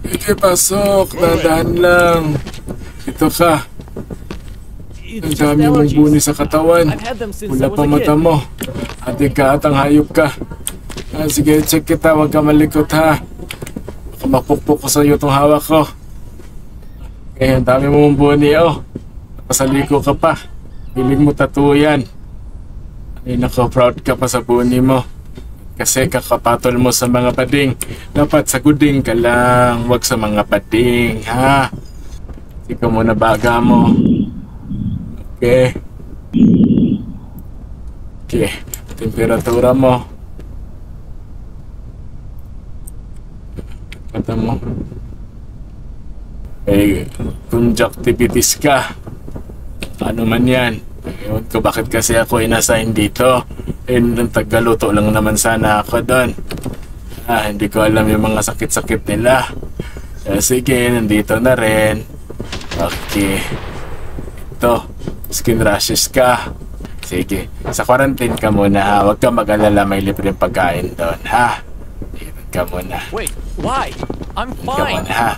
Sige, pasok. Dahan lang. Ito ka. Ang dami mong buni sa katawan. Wala pa mata mo. Adik ka at ang hayop ka. Sige, check kita. Huwag ka malikot ha. Baka mapukpok ko sa iyo itong hawak ko. Okay, ang dami mong buni oh. Napasaliko ka pa. Piling mo tattoo yan. Ay nako, proud ka pa sa buni mo. Kasi kakapatol mo sa mga pading. Dapat sa guding ka lang. Huwag sa mga pading ha. Ikaw muna baga mo. Okay. Okay. Temperatura mo. Kata mo. Eh, conjunctivitis ka. Ano man yan. Ewan ko bakit kasi ako inassign dito. Eh, tagaluto lang naman sana ako doon. Hindi ko alam yung mga sakit-sakit nila. Sige, nandito na rin. Okay. Ito, skin rashes ka. Sige, sa quarantine ka muna ha. Huwag ka mag-alala, may libreng pagkain doon ha. Iwan ka muna. Wait, why? I'm Iwan ka fine. muna ha.